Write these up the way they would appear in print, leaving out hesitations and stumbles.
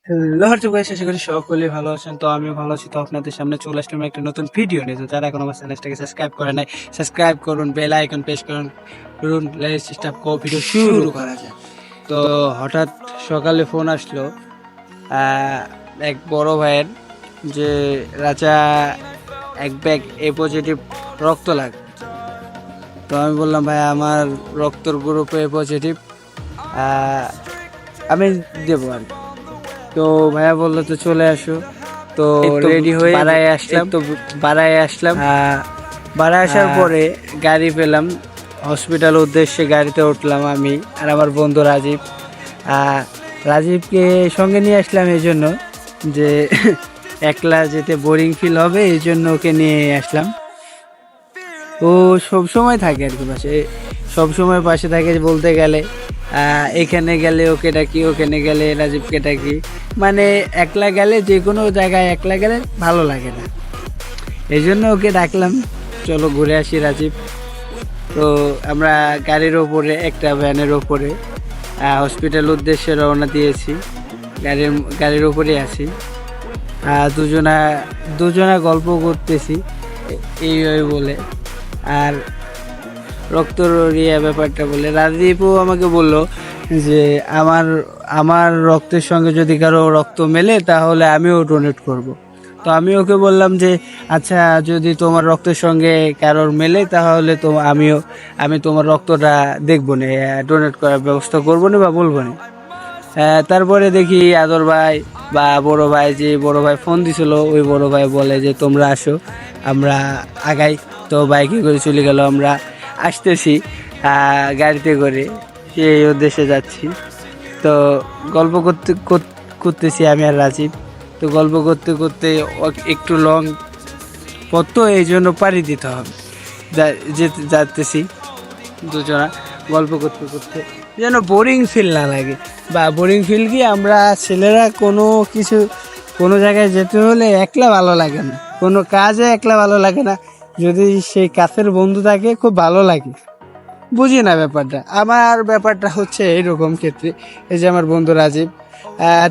Hello guys, আশা করি সকলেই ভালো আছেন। তো আমিও ভালো আছি। তো আপনাদের সামনে চলে আসলাম একটা নতুন ভিডিও নিয়ে। তো যারা এখন আমার চ্যানেলটাকে সাবস্ক্রাইব করে নাই, সাবস্ক্রাইব করুন, বেল আইকন প্রেস করুন। লেটস স্টার্ট ভিডিও শুরু করা যায়। তো হঠাৎ সকালে ফোন আসলো আহ, এক বড় ভাইয়ের, যে রাজা এক ব্যাগ এ পজিটিভ রক্ত লাগে। তো আমি বললাম, ভাই আমার রক্তর গ্রুপ এ পজিটিভ, আমি দেবো আর কি। তো ভাইয়া বললো তো চলে আসো। তো রেডি হয়ে বাড়ায় আসলাম। বাড়ায় আসার পরে গাড়ি পেলাম, হসপিটাল উদ্দেশ্যে গাড়িতে উঠলাম আমি আর আমার বন্ধু রাজীব। রাজীবকে সঙ্গে নিয়ে আসলাম এই জন্য যে একলা যেতে বোরিং ফিল হবে, এই জন্য ওকে নিয়ে আসলাম। ও সব সময় থাকে আর কি পাশে, সব সময় পাশে থাকে বলতে গেলে। এখানে গেলে ওকে ডাকি, ওখানে গেলে রাজীবকে ডাকি। মানে একলা গেলে, যে কোনো জায়গায় একলা গেলে ভালো লাগে না, এই জন্য ওকে ডাকলাম, চলো ঘুরে আসি রাজীব। তো আমরা গাড়ির ওপরে, একটা ভ্যানের ওপরে হসপিটাল উদ্দেশ্যে রওনা দিয়েছি। গাড়ির ওপরে আছি, দুজনা দুজনা গল্প করতেছি এই বলে। আর রক্তর ইয়ে ব্যাপারটা বলে রাজদীপও আমাকে বলল যে আমার আমার রক্তের সঙ্গে যদি কারো রক্ত মেলে তাহলে আমিও ডোনেট করব। তো আমি ওকে বললাম যে আচ্ছা, যদি তোমার রক্তের সঙ্গে কারোর মেলে তাহলে তো আমি তোমার রক্তটা দেখবো না, ডোনেট করার ব্যবস্থা করবো না বা বলবো না। তারপরে দেখি আদর ভাই বা বড় ভাই, যে বড় ভাই ফোন দিছিল, ওই বড় ভাই বলে যে তোমরা আসো, আমরা আগাই। তো বাইকে করে চলে গেল, আমরা আসতেছি গাড়িতে করে, সেই উদ্দেশ্যে যাচ্ছি। তো গল্প করতেছি আমি আর রাজীব। তো গল্প করতে করতে একটু লং পথ, তো এই জন্য পাড়ি দিতে হবে, যাচ্তেছি দুজনা গল্প করতে করতে, যেন বোরিং ফিল না লাগে। বা বোরিং ফিল কি, আমরা ছেলেরা কোনো জায়গায় যেতে হলে একলা ভালো লাগে না, কোনো কাজে একলা ভালো লাগে না। যদি সেই কাছের বন্ধু থাকে খুব ভালো লাগে। বুঝি না ব্যাপারটা, আমার ব্যাপারটা হচ্ছে এইরকম ক্ষেত্রে। এই যে আমার বন্ধু রাজীব,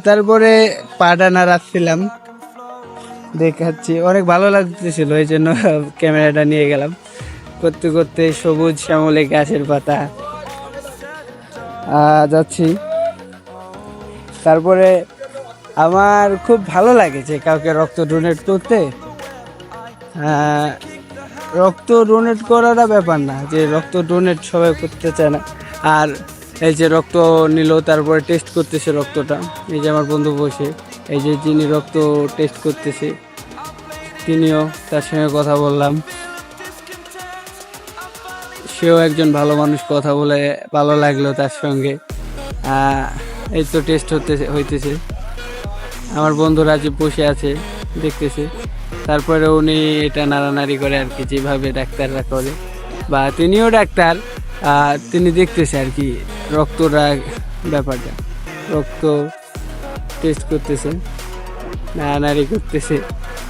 তারপরে পাটা নাড়াচ্ছিলাম, দেখাচ্ছি, অনেক ভালো লাগতেছিল, এই জন্য ক্যামেরাটা নিয়ে গেলাম। করতে করতে সবুজ শ্যামলে গাছের পাতা যাচ্ছি। তারপরে আমার খুব ভালো লাগে যে কাউকে রক্ত ডোনেট করতে। রক্ত ডোনেট করাটা ব্যাপার না, যে রক্ত ডোনেট সবাই করতে চায় না। আর এই যে রক্ত নিল, তারপরে টেস্ট করতেছে রক্তটা, এই যে আমার বন্ধু বসে, এই যে যিনি রক্ত টেস্ট করতেছে তিনিও, তার সঙ্গে কথা বললাম। সেও একজন ভালো মানুষ, কথা বলে ভালো লাগলো তার সঙ্গে। এই তো টেস্ট হইতেছে, আমার বন্ধু রাজীব বসে আছে দেখতেছে। তারপরে উনি এটা নাড়ানাড়ি করে আর কি, যেভাবে ডাক্তাররা করে, বা তিনিও ডাক্তার, তিনি দেখতেছে আর কি রক্তটা ব্যাপারটা, রক্ত টেস্ট করতেছে, নাড়ানাড়ি করতেছে,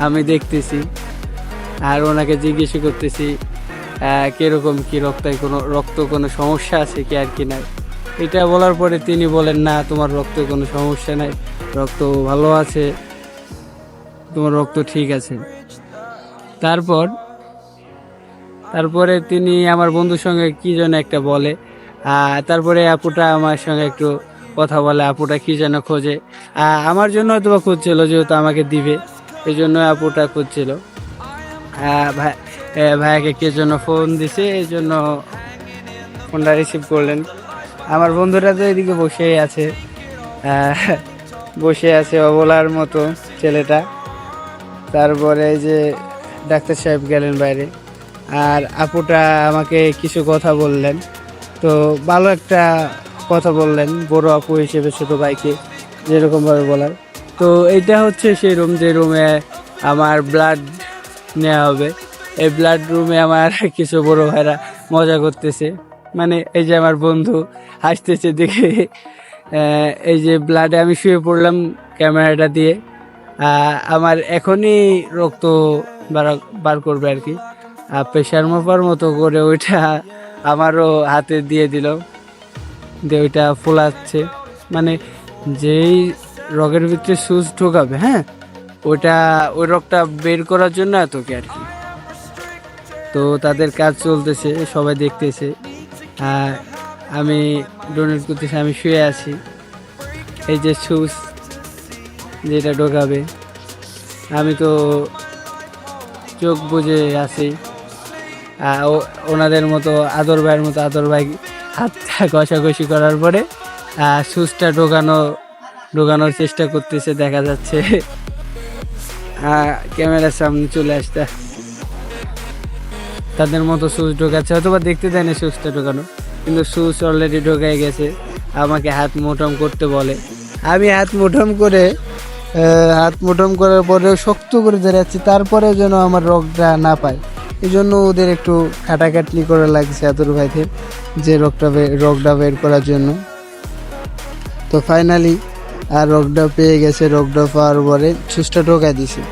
আমি দেখতেছি। আর ওনাকে জিজ্ঞেস করতেছি কিরকম কি কোনো সমস্যা আছে কি আর কি নাই। এটা বলার পরে তিনি বলেন, না তোমার রক্তে কোনো সমস্যা নাই, রক্ত ভালো আছে, তোমার রক্ত ঠিক আছে। তারপরে তিনি আমার বন্ধুর সঙ্গে কি যেন একটা বলে, তারপরে আপুটা আমার সঙ্গে একটু কথা বলে, আপুটা কি যেন খোঁজে, আমার জন্য হয়তো খুঁজছিল, যেহেতু আমাকে দিবে এই জন্য আপুটা খুঁজছিল। ভাইয়াকে কে জন্য ফোন দিছে, এই জন্য ফোনটা রিসিভ করলেন। আমার বন্ধুরা তো এদিকে বসে আছে অবলার মতো ছেলেটা। তারপরে যে ডাক্তার সাহেব গেলেন বাইরে, আর আপুটা আমাকে কিছু কথা বললেন। তো ভালো একটা কথা বললেন, বড় আপু হিসেবে ছোট ভাইকে যেরকমভাবে বলার। তো এইটা হচ্ছে সেই রুম, যে রুমে আমার ব্লাড নেওয়া হবে। এই ব্লাড রুমে আমার কিছু বড় ভাইরা মজা করতেছে, মানে এই যে আমার বন্ধু হাসতেছে দেখে। এই যে ব্লাডে আমি শুয়ে পড়লাম ক্যামেরাটা দিয়ে, আমার এখনই রক্ত বার করবে আর কি, প্রেশার মাপার মতো করে ওইটা আমারও হাতে দিয়ে দিল, দিয়ে ওইটা ফোলাচ্ছে। মানে যেই রগের ভিতরে সুচ ঢোকাবে, হ্যাঁ, ওই রগটা বের করার জন্য এত কি আর কি। তো তাদের কাজ চলতেছে, সবাই দেখতেছে, আমি ডোনেট করতেছি, আমি শুয়ে আছি। এই যে সুচ যেটা ঢোকাবে, আমি তো চোখ বুজে আছি। ওনাদের মতো আদর ভাই হাতটা ঘষাঘষি করার পরে সুচটা ঢোকানোর চেষ্টা করতেছে, দেখা যাচ্ছে ক্যামেরার সামনে চলে আসতে তাদের মতো সুচ ঢোকাচ্ছে, হয়তো বা দেখতে দেয় না সুচটা ঢোকানো, কিন্তু সুচ অলরেডি ঢোকাই গেছে। আমাকে হাত মোটাম করতে বলে, আমি হাত মোটাম করার পরেও শক্ত করে দাঁড়াচ্ছি, তারপরে যেন আমার রগটা না পায়। এই জন্য ওদের একটু খাটাখাটনি করা লাগছে আদর ভাইদের, যে রগটা বের করার জন্য। তো ফাইনালি রগটা পেয়ে গেছে। রগটা পাওয়ার পরে সুচটা ঢোকাই দিছে,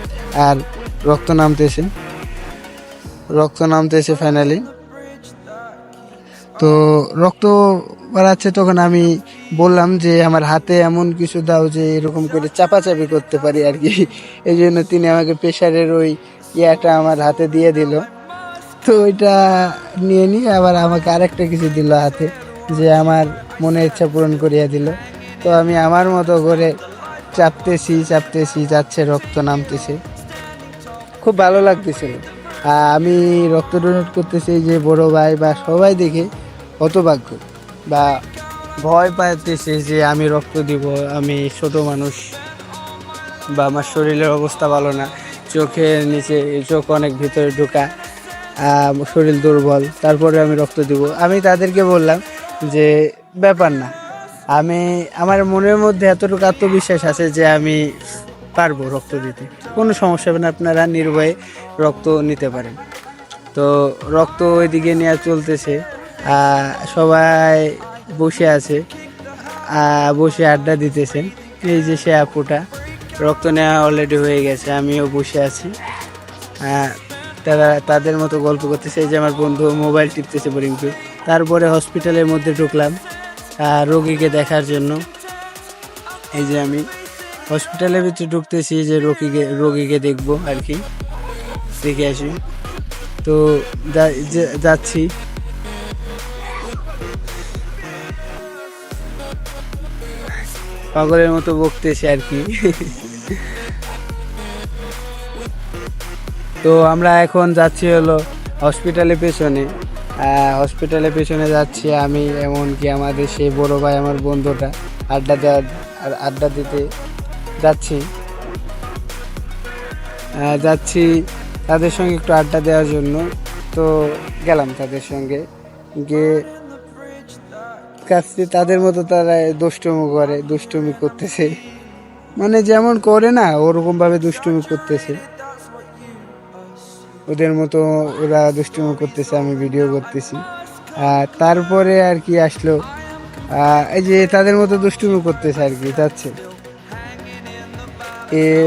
আর রক্ত নামতেছে ফাইনালি। তো রক্ত বাড়াচ্ছে, তখন আমি বললাম যে আমার হাতে এমন কিছু দাও যে এরকম করে চাপাচাপি করতে পারি আর কি। এই জন্য তিনি আমাকে প্রেশারের ওই ইয়াটা আমার হাতে দিয়ে দিল। তো ওইটা নিয়ে আবার আমাকে আরেকটা কিছু দিল হাতে, যে আমার মনের ইচ্ছা পূরণ করিয়া দিল। তো আমি আমার মতো করে চাপতেছি, যাচ্ছে, রক্ত নামতেছে, খুব ভালো লাগতেছিল। আমি রক্ত ডোনেট করতেছি, যে বড় ভাই বা সবাই দেখে হতভাগ্য বা ভয় পাইতেছে যে আমি রক্ত দিব, আমি ছোট মানুষ বা আমার শরীরের অবস্থা ভালো না, চোখের নিচে চোখ অনেক ভিতরে ঢোকা, শরীর দুর্বল, তারপরে আমি রক্ত দিব। আমি তাদেরকে বললাম যে ব্যাপার না, আমার মনের মধ্যে এতটুকু আত্মবিশ্বাস আছে যে আমি পারবো রক্ত দিতে, কোনো সমস্যা হবে না, আপনারা নির্ভয়ে রক্ত নিতে পারেন। তো রক্ত ওইদিকে নেওয়া চলতেছে, সবাই বসে আছে, বসে আড্ডা দিতেছে। এই যে সে আপুটা, রক্ত নেওয়া অলরেডি হয়ে গেছে, আমিও বসে আছি, তারা তাদের মতো গল্প করতেছে। এই যে আমার বন্ধু মোবাইল টিপতেছে বোরিংটু। তারপরে হসপিটালের মধ্যে ঢুকলাম রোগীকে দেখার জন্য। এই যে আমি হসপিটালের ভিতরে ঢুকতেছি, যে রোগীকে দেখবো আর কি, দেখে আসি। তো যাচ্ছি, পাগলের মতো বকতেছে আর কি। তো আমরা এখন যাচ্ছি হলো হসপিটালের পেছনে যাচ্ছি আমি, এমনকি আমাদের সেই বড় ভাই, আমার বন্ধুটা আড্ডা দিতে যাচ্ছি তাদের সঙ্গে একটু আড্ডা দেওয়ার জন্য। তো গেলাম তাদের সঙ্গে গিয়ে, কাছে তাদের মতো তারা দুষ্টুমি করতেছে, মানে যেমন করে না ওরকম ভাবে দুষ্টুমি করতেছে, ওদের মতো ওরা দুষ্টুমি করতেছে, আমি ভিডিও করতেছি। তারপরে আর কি আসলো, এই যে তাদের মতো দুষ্টুমি করতেছে আর কি, যাচ্ছে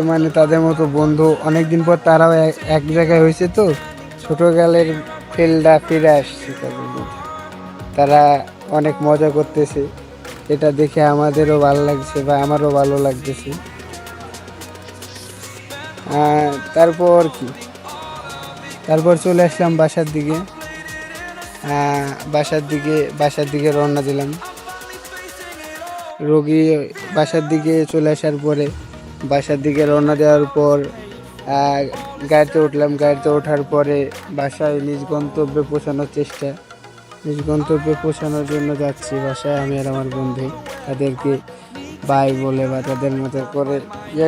মানে তাদের মতো বন্ধু অনেকদিন পর তারাও এক জায়গায় হয়েছে, তো ছোটকালের ফিল্ডটা ফিরে আসছে তাদের মধ্যে, তারা অনেক মজা করতেছে। এটা দেখে আমাদেরও ভালো লাগছে বা আমারও ভালো লাগতেছে। তারপর চলে আসলাম বাসার দিকে রওনা দিলাম। রোগী বাসার দিকে চলে আসার পরে, বাসার দিকে রওনা দেওয়ার পর গাড়িতে উঠলাম। গাড়িতে ওঠার পরে বাসায় নিজ গন্তব্যে পৌঁছানোর জন্য যাচ্ছি বাসায়, আমি আর আমার বন্ধু। তাদেরকে বাই বলে বা তাদের মতো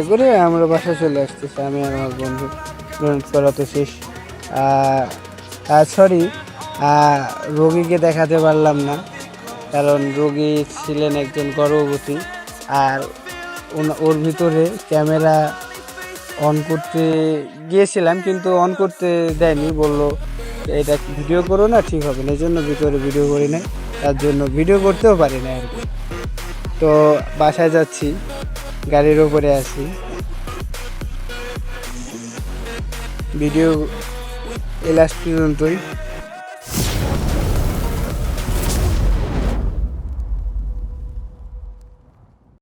করে আমরা বাসায় চলে আসতেছি, আমি আর আমার বন্ধু। ডোনেট করা তো শেষ। রোগীকে দেখাতে পারলাম না, কারণ রোগী ছিলেন একজন গর্ভবতী, আর ওর ভিতরে ক্যামেরা অন করতে গিয়েছিলাম, কিন্তু অন করতে দেয়নি, বললো এটা ভিডিও করো না, ঠিক হবে না, এই জন্য ভিতরে ভিডিও করি নাই, তার জন্য ভিডিও করতেও পারি না আর কি। তো বাসায় যাচ্ছি, গাড়ির ওপরে আছি, ভিডিও লাস্ট পর্যন্তই।